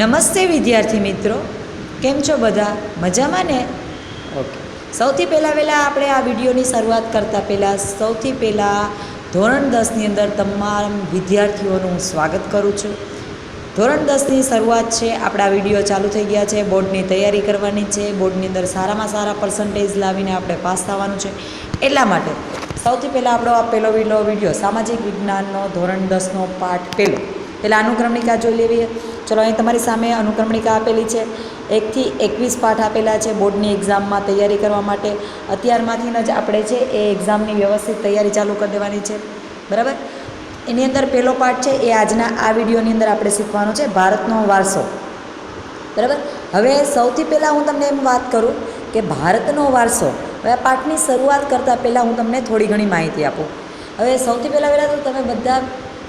નમસ્તે વિદ્યાર્થી મિત્રો, કેમ છો બધા? મજામાં ને? ઓકે. સૌથી પહેલાં આપણે આ વિડીયોની શરૂઆત કરતાં પહેલાં સૌથી પહેલાં ધોરણ 10ની અંદર તમામ વિદ્યાર્થીઓનું હું સ્વાગત કરું છું. ધોરણ 10ની શરૂઆત છે, આપણા વિડીયો ચાલુ થઈ ગયા છે. બોર્ડની તૈયારી કરવાની છે. બોર્ડની અંદર સારામાં સારા પર્સન્ટેજ લાવીને આપણે પાસ થવાનું છે. એટલા માટે સૌથી પહેલાં આપણો આ પહેલો વિડીયો સામાજિક વિજ્ઞાનનો ધોરણ 10નો પાઠ પહેલો. પહેલાં અનુક્રમણિકા જોઈ લેવીએ. ચલો, અહીં તમારી સામે અનુક્રમણિકા આપેલી છે. 1 થી 21 પાઠ આપેલા છે બોર્ડની એક્ઝામમાં તૈયારી કરવા માટે. અત્યારમાંથી જ આપણે છે એ એક્ઝામની વ્યવસ્થિત તૈયારી ચાલુ કરી દેવાની છે, બરાબર? એની અંદર પહેલો પાઠ છે એ આજના આ વિડીયોની અંદર આપણે શીખવાનો છે, ભારતનો વારસો, બરાબર? હવે સૌથી પહેલાં હું તમને એમ વાત કરું કે ભારતનો વારસો, હવે આ પાઠની શરૂઆત કરતાં પહેલાં હું તમને થોડી ઘણી માહિતી આપું. હવે સૌથી પહેલાં તો તમે બધા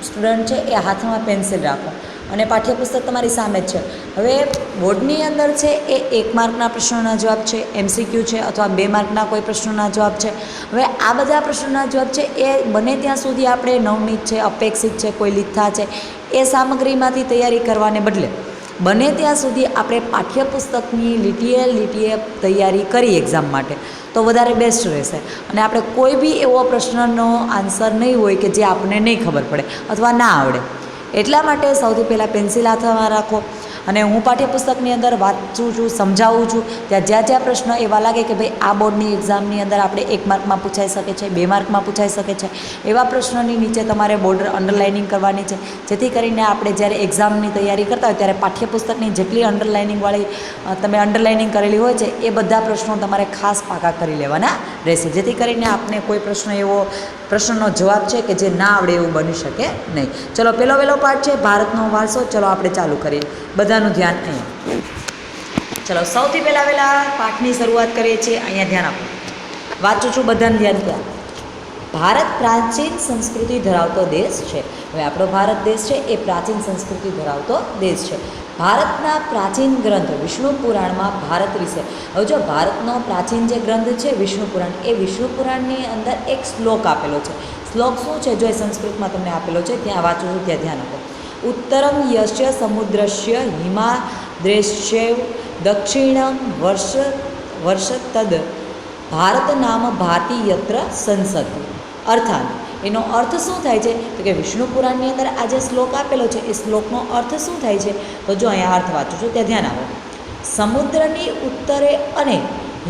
સ્ટુડન્ટ છે એ હાથમાં પેન્સિલ રાખો અને પાઠ્યપુસ્તક તમારી સામે જ છે. હવે બોર્ડની અંદર છે એ 1 માર્કના પ્રશ્નોના જવાબ છે, MCQ છે, અથવા 2 માર્કના કોઈ પ્રશ્નોના જવાબ છે. હવે આ બધા પ્રશ્નોના જવાબ છે એ બને ત્યાં સુધી આપણે નવનીત છે, અપેક્ષિત છે, કોઈ લીથા છે એ સામગ્રીમાંથી તૈયારી કરવાને બદલે બને ત્યાં સુધી આપણે પાઠ્યપુસ્તકની લીટીએ તૈયારી કરી એક્ઝામ માટે તો વધારે બેસ્ટ રહેશે. અને આપણે કોઈ બી એવો પ્રશ્નનો આન્સર નહીં હોય કે જે આપણને નહીં ખબર પડે અથવા ના આવડે. એટલા માટે સૌથી પહેલાં પેન્સિલ હાથમાં રાખો અને હું પાઠ્યપુસ્તકની અંદર વાંચું છું, સમજાવું છું. જ્યાં જ્યાં પ્રશ્ન એવા લાગે કે ભાઈ આ બોર્ડની એક્ઝામની અંદર આપણે 1 માર્કમાં પૂછાઈ શકે છે, 2 માર્કમાં પૂછાઈ શકે છે, એવા પ્રશ્નોની નીચે તમારે બોર્ડર અંડરલાઇનિંગ કરવાની છે, જેથી કરીને આપણે જ્યારે એક્ઝામની તૈયારી કરતા હોય ત્યારે પાઠ્યપુસ્તકની જેટલી અંડરલાઇનિંગવાળી તમે અંડરલાઇનિંગ કરેલી હોય છે એ બધા પ્રશ્નો તમારે ખાસ પાકા કરી લેવાના રહેશે, જેથી કરીને આપને કોઈ પ્રશ્નનો જવાબ છે કે જે ના આવડે એવું બની શકે નહીં. ચલો, પહેલો પાઠ છે ભારતનો વારસો. ચલો આપણે ચાલુ કરીએ. બધાનું ધ્યાન અહીંયા. ચલો, સૌથી પહેલાં પાઠની શરૂઆત કરીએ છીએ. અહીંયા ધ્યાન આપો, વાંચું છું, બધાને ધ્યાન ત્યાં. ભારત પ્રાચીન સંસ્કૃતિ ધરાવતો દેશ છે. હવે આપણો ભારત દેશ છે એ પ્રાચીન સંસ્કૃતિ ધરાવતો દેશ છે. ભારતના પ્રાચીન ગ્રંથ વિષ્ણુ પુરાણમાં ભારત વિશે, હવે જો ભારતનો પ્રાચીન જે ગ્રંથ છે વિષ્ણુ પુરાણ, એ વિષ્ણુ પુરાણની અંદર એક શ્લોક આપેલો છે. શ્લોક શું છે? જો એ સંસ્કૃતમાં તમને આપેલો છે, ત્યાં વાંચું છું, ત્યાં ધ્યાન આપો. ઉત્તરમ યશ્ય સમુદ્રસ્ય હિમાદ્રેશ્યૈવ દક્ષિણમ વર્ષતદ ભારત નામ ભાતિ યત્ર સંસદ. અર્થાત એનો અર્થ શું થાય છે? તો કે વિષ્ણુ પુરાણની અંદર આ જે શ્લોક આપેલો છે એ શ્લોકનો અર્થ શું થાય છે? તો જો અહીંયા અર્થ વાંચું છું, ત્યાં ધ્યાન આપો. સમુદ્રની ઉત્તરે અને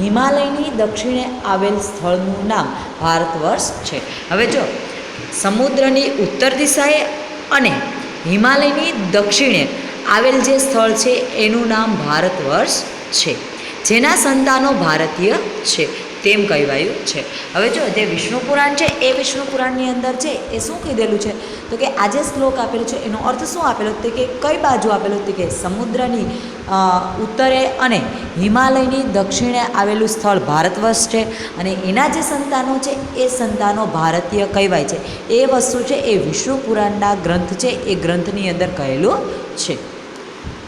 હિમાલયની દક્ષિણે આવેલ સ્થળનું નામ ભારત વર્ષ છે. હવે જો સમુદ્રની ઉત્તર દિશાએ અને હિમાલયની દક્ષિણે આવેલ જે સ્થળ છે એનું નામ ભારત વર્ષ છે, જેના સંતાનો ભારતીય છે તેમ કહેવાયું છે. હવે જો જે વિષ્ણુ પુરાણ છે એ વિષ્ણુ પુરાણની અંદર છે એ શું કીધેલું છે? તો કે આ જે શ્લોક આપેલો છે એનો અર્થ શું આપેલો હતો? કે કઈ બાજુ આપેલો હતો? કે સમુદ્રની ઉત્તરે અને હિમાલયની દક્ષિણે આવેલું સ્થળ ભારત વર્ષ છે અને એના જે સંતાનો છે એ સંતાનો ભારતીય કહેવાય છે. એ વસ્તુ છે એ વિષ્ણુ પુરાણના ગ્રંથ છે એ ગ્રંથની અંદર કહેલું છે.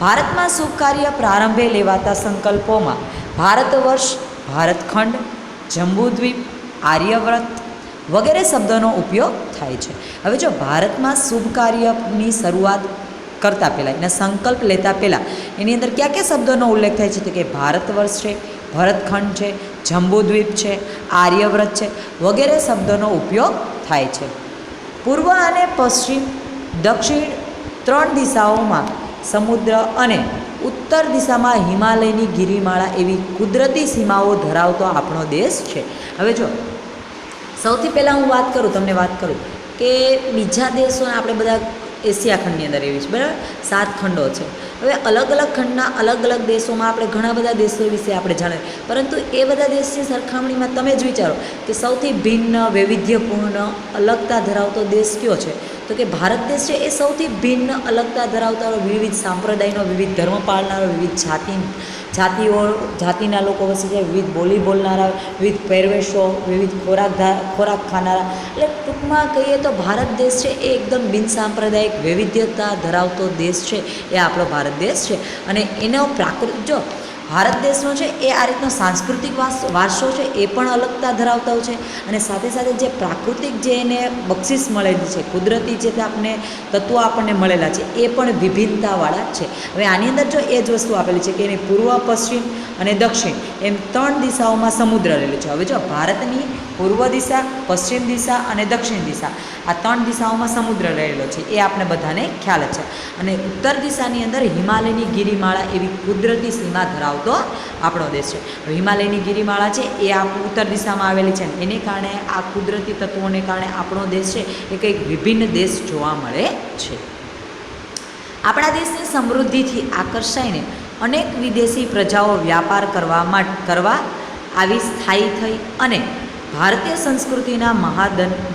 ભારતમાં શુભ કાર્ય પ્રારંભે લેવાતા સંકલ્પોમાં ભારત વર્ષ, ભારતખંડ, જંબુદ્વીપ, આર્યવ્રત વગેરે શબ્દોનો ઉપયોગ થાય છે. હવે જો ભારતમાં શુભ કાર્યની શરૂઆત કરતાં પહેલાં, એના સંકલ્પ લેતા પહેલાં એની અંદર કયા કયા શબ્દોનો ઉલ્લેખ થાય છે? તો કે ભારત વર્ષ છે, ભરતખંડ છે, જંબુદ્વીપ છે, આર્યવ્રત છે વગેરે શબ્દોનો ઉપયોગ થાય છે. પૂર્વ અને પશ્ચિમ, દક્ષિણ 3 દિશાઓમાં સમુદ્ર અને ઉત્તર દિશામાં હિમાલયની ગિરિમાળા એવી કુદરતી સીમાઓ ધરાવતો આપણો દેશ છે. હવે જો સૌથી પહેલાં હું તમને વાત કરું કે બીજા દેશોને આપણે બધા એશિયા ખંડની અંદર એવી છે, બરાબર? 7 ખંડો છે. હવે અલગ અલગ ખંડના અલગ અલગ દેશોમાં આપણે ઘણા બધા દેશો વિશે આપણે જાણીએ, પરંતુ એ બધા દેશની સરખામણીમાં તમે જ વિચારો કે સૌથી ભિન્ન, વૈવિધ્યપૂર્ણ, અલગતા ધરાવતો દેશ કયો છે? તો કે ભારત દેશ છે એ સૌથી ભિન્ન, અલગતા ધરાવતા, વિવિધ સંપ્રદાયનો, વિવિધ ધર્મ પાળનારો, વિવિધ જાતિના લોકો વસે છે, વિવિધ બોલી બોલનારા, વિવિધ પહેરવેશો, વિવિધ ખોરાક ખાનારા. એટલે ટૂંકમાં કહીએ તો ભારત દેશ છે એ એકદમ બિનસાંપ્રદાયિક, વૈવિધ્યતા ધરાવતો દેશ છે એ આપણો ભારત દેશ છે. અને એનો જો ભારત દેશનો છે એ આ રીતનો સાંસ્કૃતિક વારસો છે એ પણ અલગતા ધરાવતો છે, અને સાથે સાથે જે પ્રાકૃતિક જે એને બક્ષિસ મળેલી છે, કુદરતી જે આપણને તત્વો આપણને મળેલા છે એ પણ વિભિન્નતાવાળા છે. હવે આની અંદર જો એ જ વસ્તુ આપેલી છે કે એની પૂર્વ, પશ્ચિમ અને દક્ષિણ એમ 3 દિશાઓમાં સમુદ્ર રહેલો છે. હવે જો ભારતની પૂર્વ દિશા, પશ્ચિમ દિશા અને દક્ષિણ દિશા આ 3 દિશાઓમાં સમુદ્ર રહેલો છે એ આપણે બધાને ખ્યાલ જ છે. અને ઉત્તર દિશાની અંદર હિમાલયની ગિરિમાળા એવી કુદરતી સીમા ધરાવતો આપણો દેશ છે. હિમાલયની ગિરિમાળા છે એ ઉત્તર દિશામાં આવેલી છે, એને કારણે આ કુદરતી તત્વોને કારણે આપણો દેશ છે એ કંઈક વિભિન્ન દેશ જોવા મળે છે. આપણા દેશની સમૃદ્ધિથી આકર્ષાઈને અનેક વિદેશી પ્રજાઓ વ્યાપાર કરવા આવી સ્થાયી થઈ અને ભારતીય સંસ્કૃતિના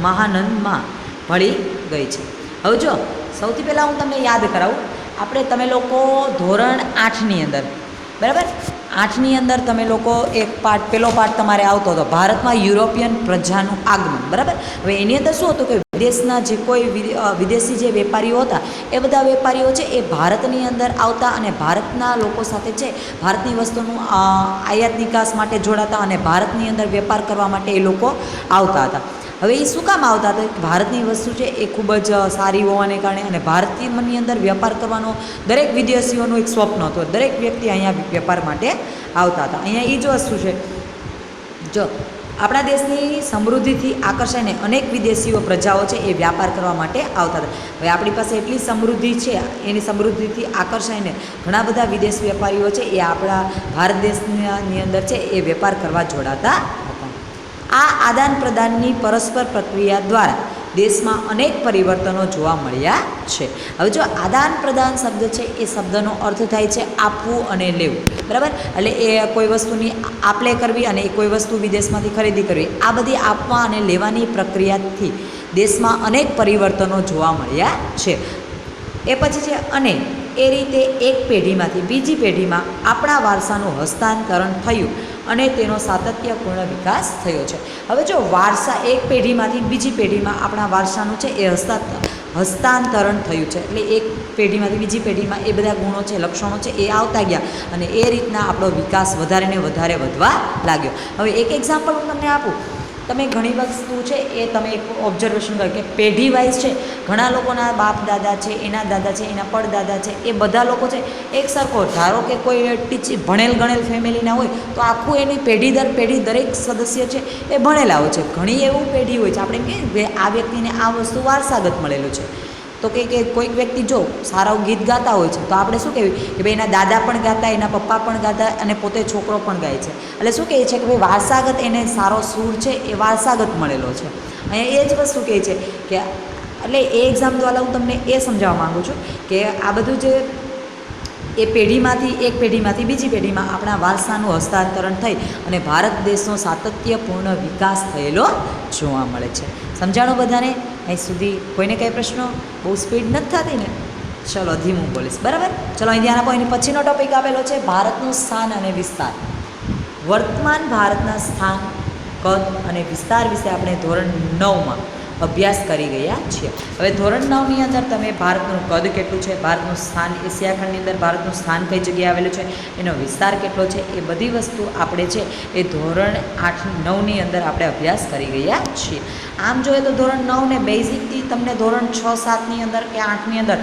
મહાનંદમાં ભળી ગઈ છે. હવે જો સૌથી પહેલાં હું તમને યાદ કરાવું, તમે લોકો ધોરણ 8ની અંદર, બરાબર, 8ની અંદર તમે લોકો પહેલો પાઠ તમારે આવતો હતો ભારતમાં યુરોપિયન પ્રજાનું આગમન, બરાબર. હવે એની અંદર શું હતું કે વિદેશના જે કોઈ વિદેશી જે વેપારીઓ હતા એ બધા વેપારીઓ છે એ ભારતની અંદર આવતા અને ભારતના લોકો સાથે છે ભારતની વસ્તુનું આયાત નિકાસ માટે જોડાતા અને ભારતની અંદર વેપાર કરવા માટે એ લોકો આવતા હતા. હવે એ શું કામ આવતા હતા? ભારતની વસ્તુ છે એ ખૂબ જ સારી હોવાને કારણે અને ભારતીયની અંદર વેપાર કરવાનો દરેક વિદેશીઓનું એક સ્વપ્ન હતું. દરેક વ્યક્તિ અહીંયા વેપાર માટે આવતા હતા. અહીંયા એ જ વસ્તુ છે, જો આપણા દેશની સમૃદ્ધિથી આકર્ષાઈને અનેક વિદેશીઓ પ્રજાઓ છે એ વ્યાપાર કરવા માટે આવતા હતા. હવે આપણી પાસે એટલી સમૃદ્ધિ છે, એની સમૃદ્ધિથી આકર્ષાઈને ઘણા બધા વિદેશ વેપારીઓ છે એ આપણા ભારત દેશની અંદર છે એ વેપાર કરવા જોડાતા હતા. આ આદાન પ્રદાનની પરસ્પર પ્રક્રિયા દ્વારા દેશમાં અનેક પરિવર્તનો જોવા મળ્યા છે. હવે જો આદાન પ્રદાન શબ્દ છે એ શબ્દનો અર્થ થાય છે આપવું અને લેવું, બરાબર. એટલે એ કોઈ વસ્તુની આપ-લે કરવી અને એ કોઈ વસ્તુ વિદેશમાંથી ખરીદી કરવી, આ બધી આપવા અને લેવાની પ્રક્રિયાથી દેશમાં અનેક પરિવર્તનો જોવા મળ્યા છે. એ પછી છે અને એ રીતે એક પેઢીમાંથી બીજી પેઢીમાં આપણા વારસાનું હસ્તાંતરણ થયું અને તેનો સાતત્યપૂર્ણ વિકાસ થયો છે. હવે જો વારસા એક પેઢીમાંથી બીજી પેઢીમાં આપણા વારસાનું છે એ હસ્તાંતરણ થયું છે, એટલે એક પેઢીમાંથી બીજી પેઢીમાં એ બધા ગુણો છે, લક્ષણો છે એ આવતા ગયા અને એ રીતના આપણો વિકાસ વધારે ને વધારે વધવા લાગ્યો. હવે એક એક્ઝામ્પલ હું તમને આપું. તમે ઘણી વસ્તુ છે એ તમે એક ઓબ્ઝર્વેશન કરો કે પેઢી વાઇઝ છે ઘણા લોકોના બાપ દાદા છે, એના દાદા છે, એના પડદાદા છે, એ બધા લોકો છે એક સરખો, ધારો કે કોઈ ભણેલ ગણેલ ફેમિલીના હોય તો આખું એની પેઢી દર પેઢી દરેક સદસ્ય છે એ ભણેલા હોય છે. ઘણી એવું પેઢી હોય છે આપણે કહીએ કે આ વ્યક્તિને આ વસ્તુ વારસાગત મળેલું છે. તો કે કોઈક વ્યક્તિ જો સારા ગીત ગાતા હોય છે તો આપણે શું કહેવું કે ભાઈ એના દાદા પણ ગાતા, એના પપ્પા પણ ગાતા અને પોતે છોકરો પણ ગાય છે. એટલે શું કહે છે કે ભાઈ વારસાગત એને સારો સૂર છે એ વારસાગત મળેલો છે. અહીંયા એ જ વસ્તુ કહે છે કે એટલે એ એક્ઝામ દ્વારા હું તમને એ સમજાવવા માગું છું કે આ બધું જે એ પેઢીમાંથી એક પેઢીમાંથી બીજી પેઢીમાં આપણા વારસાનું હસ્તાંતરણ થઈ અને ભારત દેશનો સાતત્યપૂર્ણ વિકાસ થયેલો જોવા મળે છે. સમજાણો બધાને? અહીં સુધી કોઈને કંઈ પ્રશ્નો? બહુ સ્પીડ નથી થતી ને? ચલો ધીમું બોલીશ, બરાબર. ચલો અહીં ધ્યાન આપો. એની પછીનો ટોપિક આપેલો છે ભારતનું સ્થાન અને વિસ્તાર. વર્તમાન ભારતના સ્થાન, કદ અને વિસ્તાર વિશે આપણે ધોરણ 9માં અભ્યાસ કરી ગયા છીએ. હવે ધોરણ 9ની અંદર તમે ભારતનું કદ કેટલું છે, ભારતનું સ્થાન, એશિયા ખંડની અંદર ભારતનું સ્થાન કઈ જગ્યાએ આવેલું છે, એનો વિસ્તાર કેટલો છે, એ બધી વસ્તુ આપણે છે એ ધોરણ 8-9ની અંદર આપણે અભ્યાસ કરી ગયા છીએ. આમ જોઈએ તો ધોરણ 9 ને બેઝિકથી તમને ધોરણ 6-7ની અંદર કે 8ની અંદર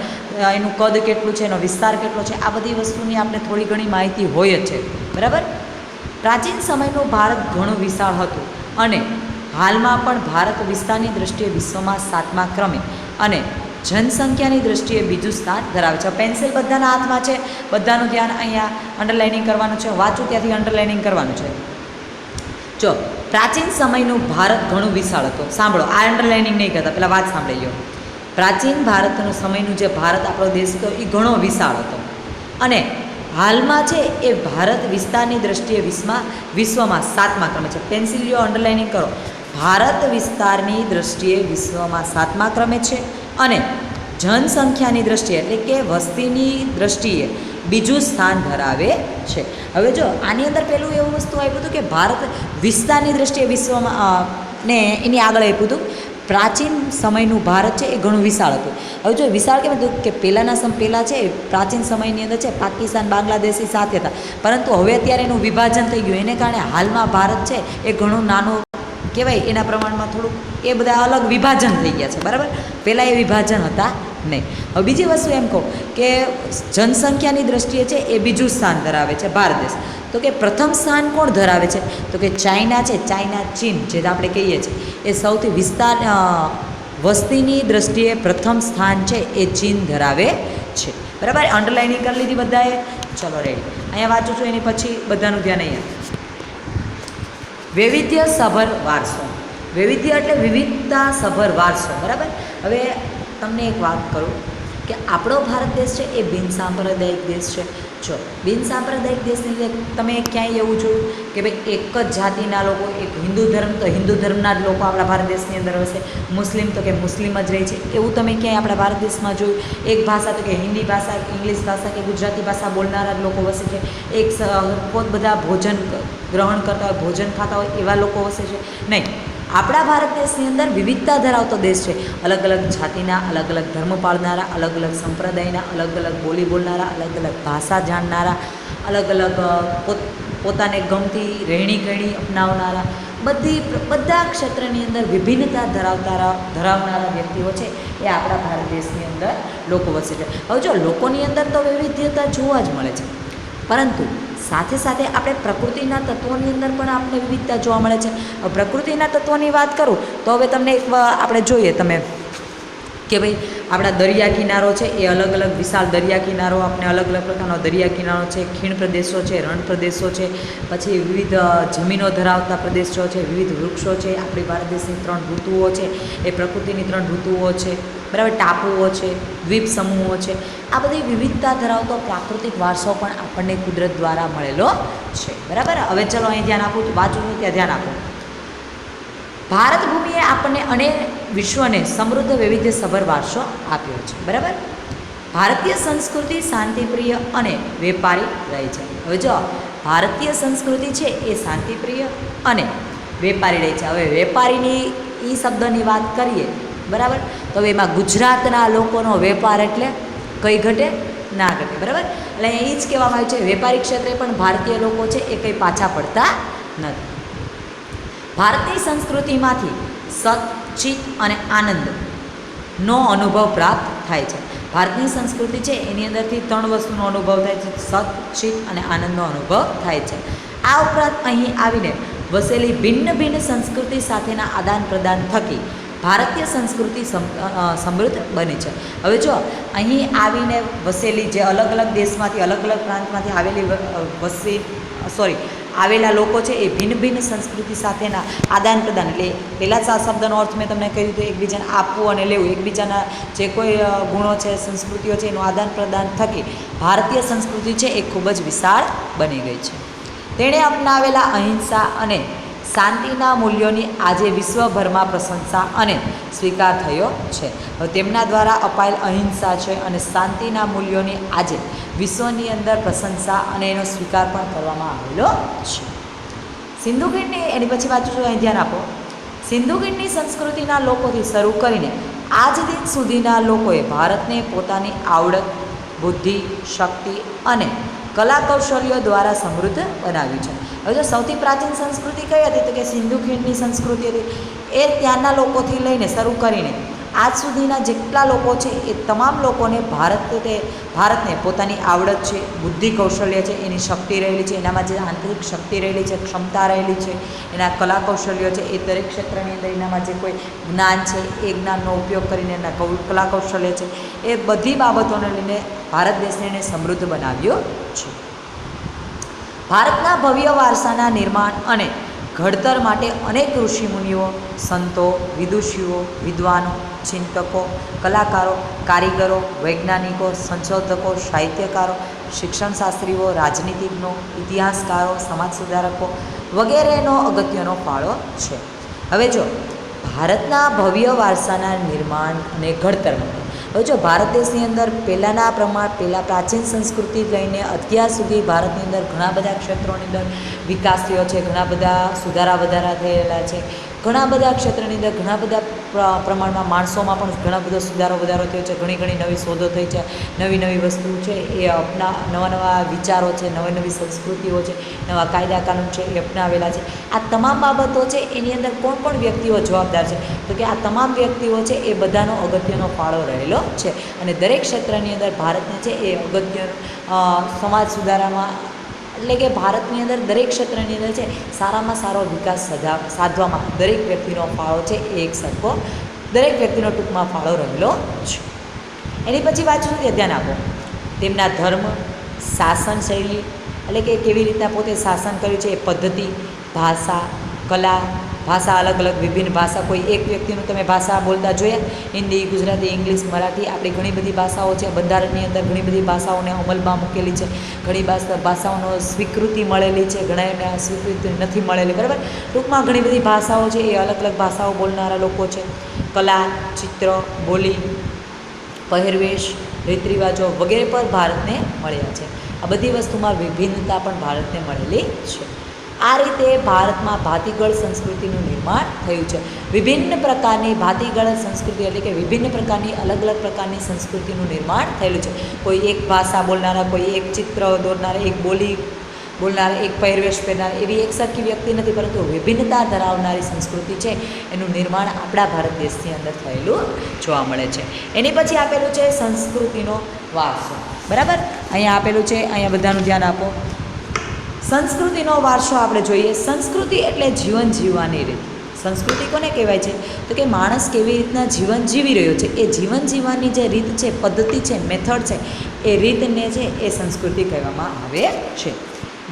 એનું કદ કેટલું છે, એનો વિસ્તાર કેટલો છે, આ બધી વસ્તુની આપણે થોડી ઘણી માહિતી હોય જ છે, બરાબર. પ્રાચીન સમયનું ભારત ઘણું વિશાળ હતું અને હાલમાં પણ ભારત વિસ્તારની દ્રષ્ટિએ વિશ્વમાં 7મા ક્રમે અને જનસંખ્યાની દ્રષ્ટિએ બીજું સ્થાન ધરાવે છે. પેન્સિલ બધાના હાથમાં છે, બધાનું ધ્યાન અહીંયા અંડરલાઇનિંગ કરવાનું છે. વાંચું ત્યાંથી અંડરલાઇનિંગ કરવાનું છે. જો પ્રાચીન સમયનું ભારત ઘણું વિશાળ હતું. સાંભળો, આ અંડરલાઇનિંગ નહીં કરતા, પહેલાં વાત સાંભળી લો. પ્રાચીન ભારતનું સમયનું જે ભારત આપણો દેશ હતો એ ઘણો વિશાળ હતો અને હાલમાં છે એ ભારત વિસ્તારની દ્રષ્ટિએ વિશ્વમાં 7મા ક્રમે છે. પેન્સિલ લ્યો, અંડરલાઇનિંગ કરો. ભારત વિસ્તારની દ્રષ્ટિએ વિશ્વમાં 7મા ક્રમે છે અને જનસંખ્યાની દ્રષ્ટિએ એટલે કે વસ્તીની દ્રષ્ટિએ બીજું સ્થાન ધરાવે છે. હવે જો આની અંદર પહેલું એવું વસ્તુ આપ્યું હતું કે ભારત વિસ્તારની દ્રષ્ટિએ વિશ્વમાં ને એની આગળ આપ્યું હતું પ્રાચીન સમયનું ભારત છે એ ઘણું વિશાળ હતું. હવે જો વિશાળ કેમ હતું કે પહેલાં છે પ્રાચીન સમયની અંદર છે પાકિસ્તાન બાંગ્લાદેશી સાથે હતા, પરંતુ હવે અત્યારે એનું વિભાજન થઈ ગયું. એને કારણે હાલમાં ભારત છે એ ઘણું નાનું કહેવાય, એના પ્રમાણમાં થોડુંક એ બધા અલગ વિભાજન થઈ ગયા છે, બરાબર. પહેલાં એ વિભાજન હતા નહીં. હવે બીજી વસ્તુ એમ કહું કે જનસંખ્યાની દ્રષ્ટિએ છે એ બીજું સ્થાન ધરાવે છે ભારત દેશ. તો કે પ્રથમ સ્થાન કોણ ધરાવે છે? તો કે ચાઇના છે, ચીન જે આપણે કહીએ છીએ એ સૌથી વસ્તીની દ્રષ્ટિએ પ્રથમ સ્થાન છે એ ચીન ધરાવે છે, બરાબર. અંડરલાઇનિંગ કરી લીધી બધાએ? ચલો રેડી. અહીંયા વાંચું છું, એની પછી બધાનું ધ્યાન અહીંયા. વૈવિધ્યસભર વારસો. વૈવિધ્ય એટલે વિવિધતાસભર વારસો, બરાબર. હવે તમને એક વાત કરું કે આપણો ભારત દેશ છે એ બિનસાંપ્રદાયિક દેશ છે. જો બિનસાંપ્રદાયિક દેશની અંદર તમે ક્યાંય એવું જોયું કે ભાઈ એક જ જાતિના લોકો, એક હિન્દુ ધર્મ તો હિન્દુ ધર્મના જ લોકો આપણા ભારત દેશની અંદર વસે, મુસ્લિમ તો કે મુસ્લિમ જ રહે છે, એવું તમે ક્યાંય આપણા ભારત દેશમાં જોયું? એક ભાષા તો કે હિન્દી ભાષા, ઇંગ્લિશ ભાષા કે ગુજરાતી ભાષા બોલનારા જ લોકો વસે છે. એક પોત બધા ભોજન ગ્રહણ કરતા હોય, ભોજન ખાતા હોય એવા લોકો વસે છે? નહીં. આપણા ભારત દેશની અંદર વિવિધતા ધરાવતો દેશ છે. અલગ અલગ જાતિના, અલગ અલગ ધર્મ પાળનારા, અલગ અલગ સંપ્રદાયના, અલગ અલગ બોલી બોલનારા, અલગ અલગ ભાષા જાણનારા, અલગ અલગ પોતાને ગમતી રહેણી કહેણી અપનાવનારા, બધા ક્ષેત્રની અંદર વિભિન્નતા ધરાવનારા વ્યક્તિઓ છે એ આપણા ભારત દેશની અંદર લોકો વસે છે. હવે જો લોકોની અંદર તો વૈવિધ્યતા જોવા જ મળે છે, પરંતુ સાથે સાથે આપણે પ્રકૃતિના તત્વોની અંદર પણ આપણે વિવિધતા જોવા મળે છે. પ્રકૃતિના તત્વોની વાત કરું તો હવે તમને એક આપણે જોઈએ તમે કે ભાઈ આપણા દરિયા કિનારો છે એ અલગ અલગ વિશાળ દરિયા કિનારો, આપણે અલગ અલગ પ્રકારનો દરિયા કિનારો છે, ખીણ પ્રદેશો છે, રણ પ્રદેશો છે, પછી વિવિધ જમીનો ધરાવતા પ્રદેશો છે, વિવિધ વૃક્ષો છે, આપણી ભારત દેશની 3 ઋતુઓ છે એ પ્રકૃતિની 3 ઋતુઓ છે, બરાબર. ટાપુઓ છે, દ્વીપ સમૂહો છે, આ બધી વિવિધતા ધરાવતો પ્રાકૃતિક વારસો પણ આપણને કુદરત દ્વારા મળેલો છે, બરાબર. હવે ચલો અહીં ધ્યાન આપું, વાંચું છું ત્યાં ધ્યાન આપો. ભારત ભૂમિએ આપણને અને વિશ્વને સમૃદ્ધ વૈવિધ્યસભર વારસો આપ્યો છે, બરાબર. ભારતીય સંસ્કૃતિ શાંતિપ્રિય અને વેપારી રહી છે. હવે જો ભારતીય સંસ્કૃતિ છે એ શાંતિપ્રિય અને વેપારી રહી છે. હવે વેપારીની એ શબ્દની વાત કરીએ, બરાબર, તો હવે એમાં ગુજરાતના લોકોનો વેપાર એટલે કંઈ ઘટે ના ઘટે, બરાબર. એટલે એ જ કહેવામાં આવ્યું છે વેપારી ક્ષેત્રે પણ ભારતીય લોકો છે એ કંઈ પાછા પડતા નથી. ભારતની સંસ્કૃતિમાંથી સત, ચિત્ત અને આનંદનો અનુભવ પ્રાપ્ત થાય છે. ભારતની સંસ્કૃતિ છે એની અંદરથી 3 વસ્તુનો અનુભવ થાય છે: સત, ચિત્ત અને આનંદનો અનુભવ થાય છે. આ ઉપરાંત અહીં આવીને વસેલી ભિન્ન ભિન્ન સંસ્કૃતિ સાથેના આદાન પ્રદાન થકી ભારતીય સંસ્કૃતિ સમૃદ્ધ બની છે. હવે જો અહીં આવીને વસેલી જે અલગ અલગ દેશમાંથી, અલગ અલગ પ્રાંતમાંથી આવેલા લોકો છે એ ભિન્ન ભિન્ન સંસ્કૃતિ સાથેના આદાન પ્રદાન, એટલે પહેલાં જ આ શબ્દનો અર્થ મેં તમને કહ્યું હતું, એકબીજાને આપવું અને લેવું, એકબીજાના જે કોઈ ગુણો છે, સંસ્કૃતિઓ છે એનું આદાન પ્રદાન થકી ભારતીય સંસ્કૃતિ છે એ ખૂબ જ વિશાળ બની ગઈ છે. તેણે અપનાવેલા અહિંસા અને શાંતિના મૂલ્યોની આજે વિશ્વભરમાં પ્રશંસા અને સ્વીકાર થયો છે. હવે તેમના દ્વારા અપાયેલ અહિંસા છે અને શાંતિના મૂલ્યોની આજે વિશ્વની અંદર પ્રશંસા અને એનો સ્વીકાર પણ કરવામાં આવેલો છે. સિંધુ ખીણની, એની પછી વાંચું છું, અહીં ધ્યાન આપો. સિંધુ ખીણની સંસ્કૃતિના લોકોથી શરૂ કરીને આજ દિન સુધીના લોકોએ ભારતને પોતાની આવડત, બુદ્ધિ, શક્તિ અને કલા કૌશલ્યો દ્વારા સમૃદ્ધ બનાવ્યું છે. હવે જો સૌથી પ્રાચીન સંસ્કૃતિ કઈ હતી તો કે સિંધુ ખીણની સંસ્કૃતિ હતી. એ ત્યાંના લોકોથી લઈને શરૂ કરીને આજ સુધીના જેટલા લોકો છે એ તમામ લોકોને ભારતને પોતાની આવડત છે, બુદ્ધિ કૌશલ્ય છે, એની શક્તિ રહેલી છે, એનામાં જે આંતરિક શક્તિ રહેલી છે, ક્ષમતા રહેલી છે, એના કલા કૌશલ્યો છે, એ દરેક ક્ષેત્રની અંદર એનામાં જે કોઈ જ્ઞાન છે એ જ્ઞાનનો ઉપયોગ કરીને એના કલા કૌશલ્ય છે એ બધી બાબતોને લઈને ભારત દેશને એને સમૃદ્ધ બનાવ્યો છે. ભારતના ભવ્ય વારસાના નિર્માણ અને ઘડતર માટે અનેક ઋષિમુનિઓ, સંતો, વિદુષીઓ, વિદ્વાનો, ચિંતકો, કલાકારો, કારીગરો, વૈજ્ઞાનિકો, સંશોધકો, સાહિત્યકારો, શિક્ષણશાસ્ત્રીઓ, રાજનીતિજ્ઞો, ઇતિહાસકારો, સમાજ સુધારકો વગેરેનો અગત્યનો ફાળો છે. હવે જો ભારતના ભવ્ય વારસાના નિર્માણ અને ઘડતર માટે, હવે જો ભારત દેશની અંદર પહેલાં પ્રાચીન સંસ્કૃતિ લઈને અત્યાર સુધી ભારતની અંદર ઘણા બધા ક્ષેત્રોની અંદર વિકાસ થયો છે, ઘણા બધા સુધારા વધારા થયેલા છે, ઘણા બધા ક્ષેત્રની અંદર ઘણા બધા પ્રમાણમાં માણસોમાં પણ ઘણા બધો વધારો થયો છે. ઘણી નવી શોધો થઈ છે, નવી વસ્તુ છે એ નવા વિચારો છે, નવી સંસ્કૃતિઓ છે, નવા કાયદા કાનૂન છે એ અપનાવેલા છે. આ તમામ બાબતો છે એની અંદર કોણ વ્યક્તિઓ જવાબદાર છે? તો કે આ તમામ વ્યક્તિઓ છે એ બધાનો અગત્યનો ફાળો રહેલો છે. અને દરેક ક્ષેત્રની અંદર ભારતને છે એ અગત્ય સમાજ સુધારામાં, એટલે કે ભારતની અંદર દરેક ક્ષેત્રની અંદર છે સારામાં સારો વિકાસ સાધવામાં દરેક વ્યક્તિનો ફાળો છે એ એક સરખો, દરેક વ્યક્તિનો ટૂંકમાં ફાળો રહેલો છે. એની પછી વાંચવું કે ધ્યાન આપો તેમના ધર્મ, શાસન શૈલી, એટલે કે કેવી રીતના પોતે શાસન કર્યું છે એ પદ્ધતિ, ભાષા, કલા, ભાષા અલગ વિભિન્ન ભાષા, કોઈ એક વ્યક્તિનું તમે ભાષા બોલતા જોયા? હિન્દી, ગુજરાતી, ઇંગ્લિશ, મરાઠી, આપણી ઘણી બધી ભાષાઓ છે. બંધારણની અંદર ઘણી બધી ભાષાઓને અમલમાં મૂકેલી છે. ઘણી ભાષાઓનો સ્વીકૃતિ મળેલી છે, ઘણાને આ સ્વીકૃતિ નથી મળેલી, બરાબર. ટૂંકમાં ઘણી બધી ભાષાઓ છે એ અલગ ભાષાઓ બોલનારા લોકો છે. કલા, ચિત્ર, બોલી, પહેરવેશ, રીત રિવાજો વગેરે પર ભારતને મળ્યા છે. આ બધી વસ્તુમાં વિભિન્નતા પણ ભારતને મળેલી છે. આ રીતે ભારતમાં ભાતીગળ સંસ્કૃતિનું નિર્માણ થયું છે. વિભિન્ન પ્રકારની ભાતીગળ સંસ્કૃતિ એટલે કે વિભિન્ન પ્રકારની અલગ પ્રકારની સંસ્કૃતિનું નિર્માણ થયેલું છે. કોઈ એક ભાષા બોલનારા, કોઈ એક ચિત્ર દોરનારા, એક બોલી બોલનારા, એક પહેરવેશ પહેરનારા, એવી એક સરખી વ્યક્તિ નથી, પરંતુ વિભિન્નતા ધરાવનારી સંસ્કૃતિ છે એનું નિર્માણ આપણા ભારત દેશની અંદર થયેલું જોવા મળે છે. એની પછી આપેલું છે સંસ્કૃતિનો વારસો, બરાબર. અહીંયા આપેલું છે, અહીંયા બધાનું ધ્યાન આપો. સંસ્કૃતિનો વારસો આપણે જોઈએ. સંસ્કૃતિ એટલે જીવન જીવવાની રીત. સંસ્કૃતિ કોને કહેવાય છે? તો કે માણસ કેવી રીતના જીવન જીવી રહ્યો છે, એ જીવન જીવવાની જે રીત છે, પદ્ધતિ છે, મેથડ છે, એ રીતને છે એ સંસ્કૃતિ કહેવામાં આવે છે.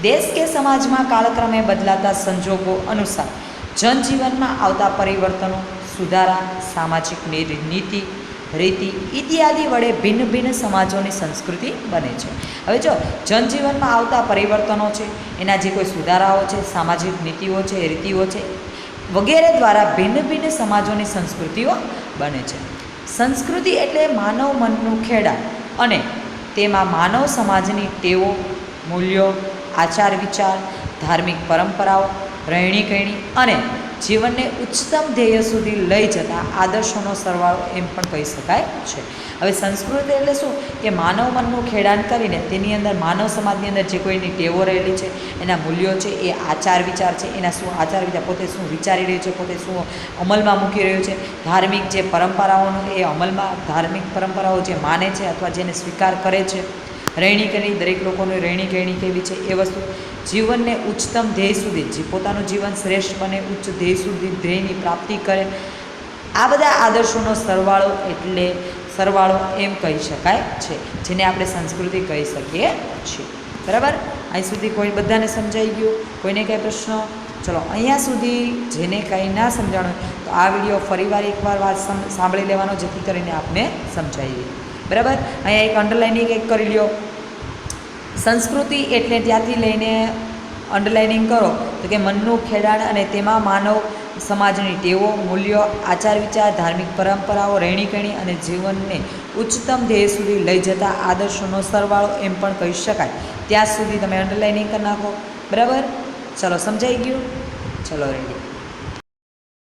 દેશ કે સમાજમાં કાળક્રમે બદલાતા સંજોગો અનુસાર જનજીવનમાં આવતા પરિવર્તનો, સુધારા, સામાજિક નીતિ, રીતિ ઇત્યાદિ વડે ભિન્ન સમાજોની સંસ્કૃતિ બને છે. હવે જો જનજીવનમાં આવતા પરિવર્તનો છે, એના જે કોઈ સુધારાઓ છે, સામાજિક નીતિઓ છે, રીતિઓ છે વગેરે દ્વારા ભિન્ન સમાજોની સંસ્કૃતિઓ બને છે. સંસ્કૃતિ એટલે માનવ મનનું ખેડા અને તેમાં માનવ સમાજની ટેવો, મૂલ્યો, આચાર વિચાર, ધાર્મિક પરંપરાઓ, રહેણીકરણી અને જીવનને ઉચ્ચતમ ધ્યેય સુધી લઈ જતા આદર્શોનો સરવાળો એમ પણ કહી શકાય છે. હવે સંસ્કૃતિ એટલે શું? કે માનવ મનનું ખેડાણ કરીને તેની અંદર માનવ સમાજની અંદર જે કોઈની ટેવો રહેલી છે, એના મૂલ્યો છે, એ આચાર વિચાર છે, એના શું આચાર વિચાર, પોતે શું વિચારી રહ્યું છે, પોતે શું અમલમાં મૂકી રહ્યું છે, ધાર્મિક જે પરંપરાઓનું એ અમલમાં, ધાર્મિક પરંપરાઓ જે માને છે અથવા જેને સ્વીકાર કરે છે, રહેણીકરણી, દરેક લોકોની રહેણીકરણી કેવી છે એ વસ્તુ, જીવનને ઉચ્ચતમ ધ્યેય સુધી, જે પોતાનું જીવન શ્રેષ્ઠ બને, ઉચ્ચ ધ્યેય સુધી ધ્યેયની પ્રાપ્તિ કરે, આ બધા આદર્શોનો સરવાળો એમ કહી શકાય છે, જેને આપણે સંસ્કૃતિ કહી શકીએ છીએ, બરાબર. અહીં સુધી કોઈ બધાને સમજાઈ ગયું? કોઈને કંઈ પ્રશ્ન? ચલો, અહીંયા સુધી જેને કંઈ ના સમજાણું તો આ વિડીયો ફરીવાર એકવાર વાત સાંભળી લેવાનો, જેથી કરીને આપને સમજાવીએ, બરાબર. અહીંયા એક અંડરલાઇનિંગ એક કરી લ્યો. સંસ્કૃતિ એટલે ત્યાંથી લઈને અંડરલાઇનિંગ કરો તો કે મનનું ખેડાણ અને તેમાં માનવ સમાજની ટેવો, મૂલ્યો, આચાર વિચાર, ધાર્મિક પરંપરાઓ, રહેણીકરણી અને જીવનને ઉચ્ચતમ ધ્યેય સુધી લઈ જતા આદર્શોનો સરવાળો એમ પણ કહી શકાય. ત્યાં સુધી તમે અંડરલાઇનિંગ કરી નાખો, બરાબર. ચલો, સમજાઈ ગયું? ચલો, રેડી.